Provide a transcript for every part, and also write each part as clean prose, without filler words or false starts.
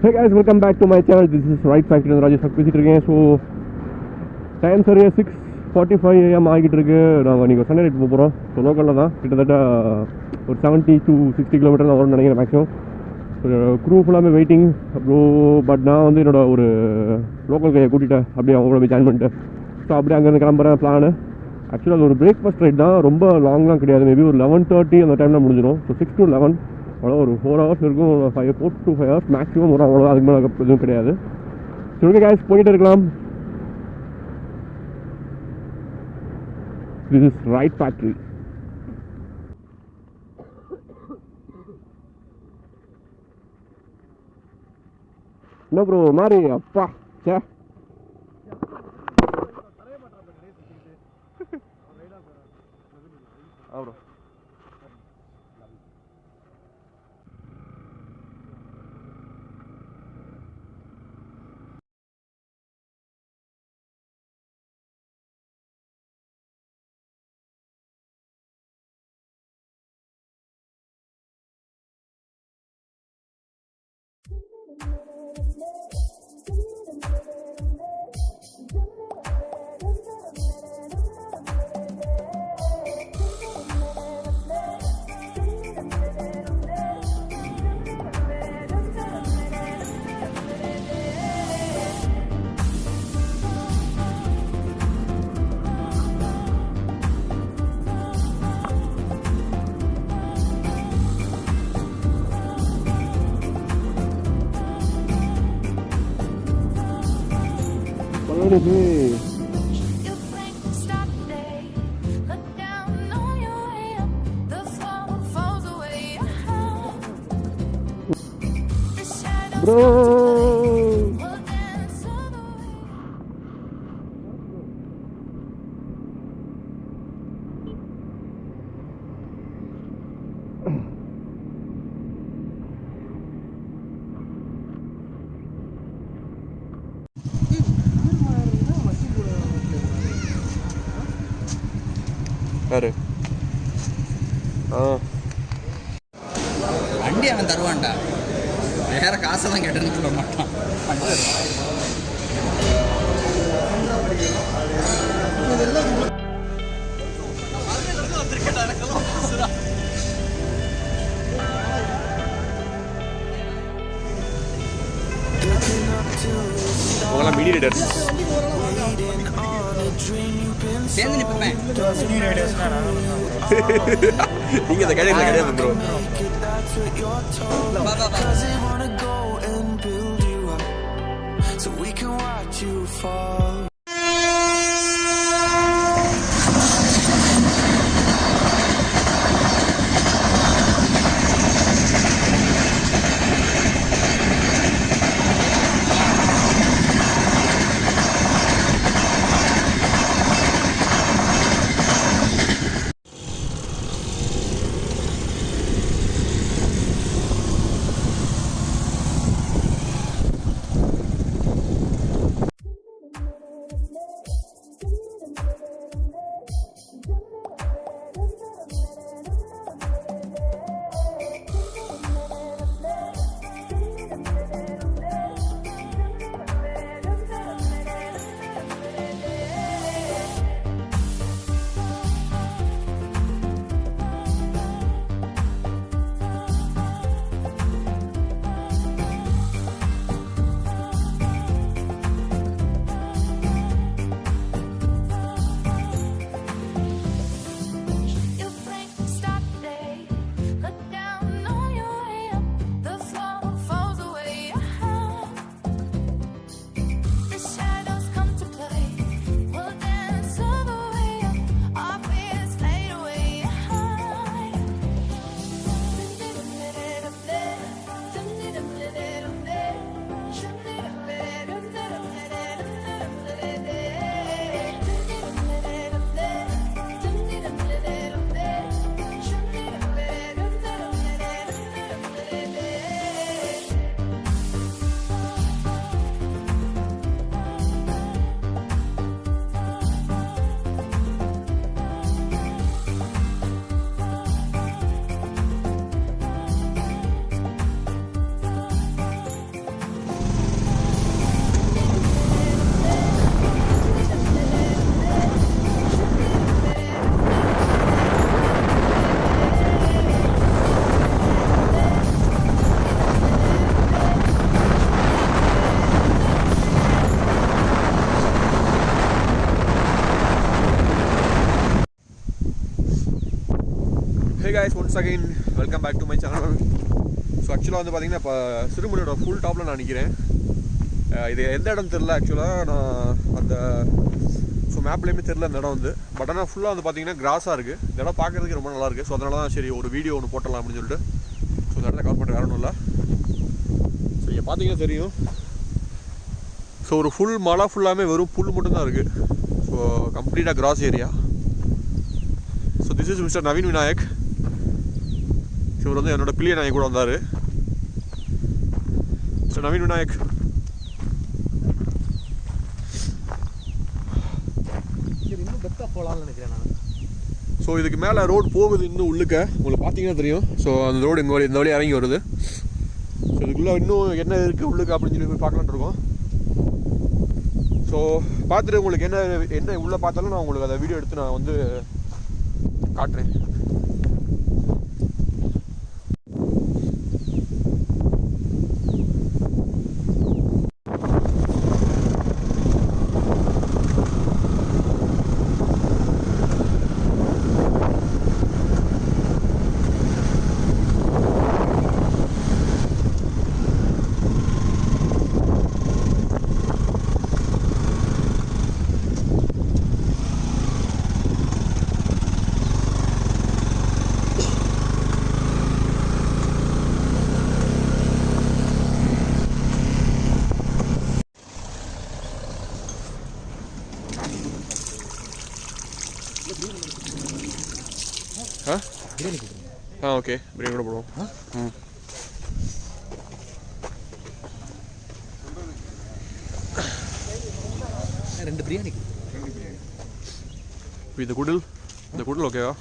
Hey guys, welcome back to my channel. This is Right Factory and Rajesh பேசிட்டு இருக்கேன். So time சரியா 6:45 AM ஆகிட்டு இருக்கு. நாங்கள் நீங்கள் சண்டே ரைட் போக போகிறோம். ஸோ லோக்கலில் தான் கிட்டத்தட்ட ஒரு 70 to 60 கிலோமீட்டர் தான் வரும்னு நினைக்கிறேன் மேக்ஸிமம். க்ரூ ஃபுல்லாமே வெயிட்டிங் ப்ரோ. பட் நான் வந்து என்னோட ஒரு லோக்கல் கையை கூட்டிகிட்டேன், அப்படியே அவங்க கூட போய் ஜாயின் பண்ணிட்டேன். ஸோ அப்படியே அங்கேருந்து கிளம்புறேன் பிளானு. ஆக்சுவலாக அது ஒரு பிரேக்ஃபாஸ்ட் ரைட் தான், ரொம்ப லாங்லாம் கிடையாது. மேபி ஒரு 11:30 அந்த டைமில் முடிஞ்சிடும். ஸோ 6 to 11 அவ்வளோ ஒரு 4 hours இருக்கும். 4 to 5 hours மேக்ஸிமம் வரும், அவ்வளோ அதுக்கு மேலே எதுவும் கிடையாது. சரி ஓகே guys, போயிட்டு இருக்கலாம். This is Right Factory. என்ன ப்ரோ மாறி அப்பா சே ப்ரோ bro யாரு வண்டி அவன் தருவான்டா, வேற காசெல்லாம் கேட்டுன்னு சொல்ல மாட்டான். உங்களாம் மீடி ரைடர் சேர்ந்து நிற்பேன். நீங்க இந்த கிடையாது கிடையாது bro. Hey guys, once again welcome back to my channel. So ஆக்சுவலாக வந்து பார்த்தீங்கன்னா இப்போ சிறுமலையோட ஃபுல் டாப்பில் நான் நிற்கிறேன். இது எந்த இடம் தெரில ஆக்சுவலாக நான் அந்த மேப்லேயுமே தெரில அந்த இடம் வந்து. பட் ஆனால் ஃபுல்லாக வந்து பார்த்தீங்கன்னா கிராஸாக இருக்குது. இந்த இடம் பார்க்குறதுக்கு ரொம்ப நல்லாயிருக்கு. ஸோ அதனால தான் சரி ஒரு வீடியோ ஒன்று போட்டலாம் அப்படின்னு சொல்லிட்டு ஸோ இந்த இடத்த கவர் பண்ணுறது வேற ஒன்றும் இல்லை. ஸோ இங்கே பார்த்தீங்கன்னா தெரியும். ஸோ ஒரு ஃபுல் மலை ஃபுல்லாமே வெறும் புல் மட்டும்தான் இருக்குது. ஸோ கம்ப்ளீட்டாக cross area. So this is mister Naveen Vinayak. இவர் வந்து என்னோட பிள்ளைய நாய் கூட வந்தார். மிஸ்டர் நவீன் விநாயக். இன்னும் பெஸ்ட்டாக போகலான்னு நினைக்கிறேன் நான். ஸோ இதுக்கு மேலே ரோடு போகுது இன்னும் உள்ளுக்க. உங்களுக்கு பார்த்தீங்கன்னா தெரியும். ஸோ அந்த ரோடு இந்த வழி இறங்கி வருது. ஸோ இதுக்குள்ளே இன்னும் என்ன இருக்குது உள்ளுக்க அப்படின்னு சொல்லி போய் பார்க்கலான்ட்டு இருக்கோம். ஸோ பார்த்துட்டு உங்களுக்கு என்ன உள்ளே பார்த்தாலும் நான் உங்களுக்கு அதை வீடியோ எடுத்து நான் வந்து காட்டுறேன். ஓகே பிரியாணி கூட போடுவோம். ரெண்டு பிரியாணி. இந்த குடில் ஓகேவா?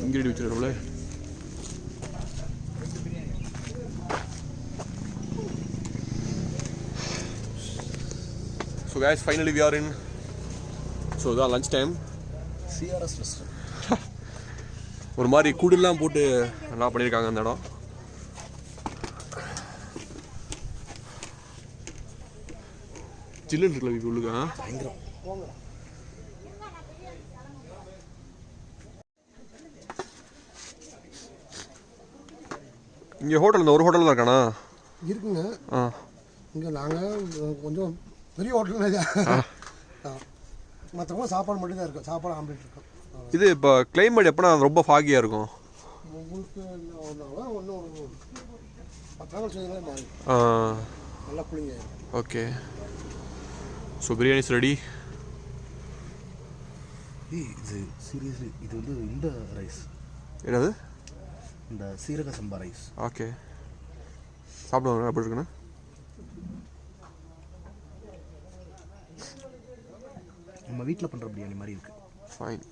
இன்கிரீடியன்ட் வச்சுருக்கோம்ல. So guys finally we are in. So இதான் லஞ்ச் டைம். CRS restaurant. ஒரு மாதிரி கூடெல்லாம் போட்டு நல்லா பண்ணியிருக்காங்க அந்த இடம். சில்லுன்னு இருக்குல்ல உள்ளுக்க. பயங்கரம். இங்கே ஹோட்டல் இந்த ஒரு ஹோட்டல் தான் இருக்காண்ணா? இருக்குங்க. இங்கே நாங்கள் கொஞ்சம் பெரிய ஹோட்டல். மற்றவங்க சாப்பாடு மட்டும் தான் இருக்கும். சாப்பாடு ஆம்லேட் இருக்கும். இது இப்போ கிளைமேட் எப்போனா ரொம்ப ஃபாகியாக இருக்கும். உங்களுக்கு ஒன்றும் 10 நாள் செய்யலாம் மாறி நல்லா குளிங்க. Okay. So biryani is ready. இது சீரியஸ்லி இது வந்து இந்த ரைஸ் என்னது? இந்த சீரக சம்பா ரைஸ். ஓகே சாப்பிடுவாங்க எப்படி இருக்குண்ணா? நம்ம வீட்டில் பண்ணுற பிரியாணி மாதிரி இருக்குது. ஃபைன்.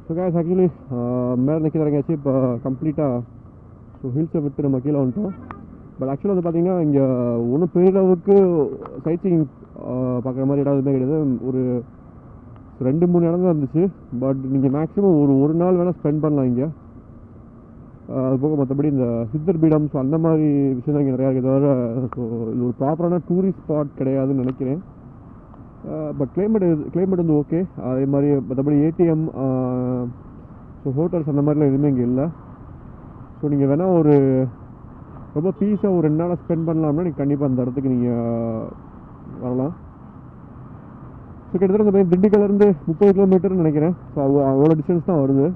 ஸோ கேஸ் ஆக்சுவலி மேலே நிற்க இறங்கியாச்சு இப்போ கம்ப்ளீட்டாக ஸோ ஹில்ஸை விட்டு நம்ம கீழே வந்துட்டோம். பட் ஆக்சுவலாக வந்து பார்த்திங்கன்னா இங்கே ஒன்றும் பெரிய அளவுக்கு சைட் சீயிங் பார்க்குற மாதிரி இடம் எதுவுமே கிடையாது. ஒரு 2-3 இடம் தான் இருந்துச்சு. பட் நீங்கள் மேக்ஸிமம் ஒரு நாள் வேணால் ஸ்பெண்ட் பண்ணலாம் இங்கே. அது போக மற்றபடி இந்த சித்தர் பீடம் ஸோ அந்த மாதிரி விஷயம் தான் இங்கே நிறையா இருக்குது தவிர ஸோ இது ஒரு ப்ராப்பரான டூரிஸ்ட் ஸ்பாட் கிடையாதுன்னு நினைக்கிறேன். பட் கிளைமேட் வந்து ஓகே. அதே மாதிரி மற்றபடி ஏடிஎம் ஸோ ஹோட்டல்ஸ் அந்த மாதிரிலாம் எதுவுமே இங்கே இல்லை. ஸோ நீங்கள் வேணால் ஒரு ரொம்ப பீஸாக ஒரு 2 நாளாக ஸ்பெண்ட் பண்ணலாம்னா நீங்கள் கண்டிப்பாக அந்த இடத்துக்கு நீங்கள் வரலாம். ஸோ கிட்டத்தட்ட இந்த திண்டுக்கல்லேருந்து 30 கிலோமீட்டர்னு நினைக்கிறேன். ஸோ அவ்வளோ டிஸ்டன்ஸ் தான் வருது.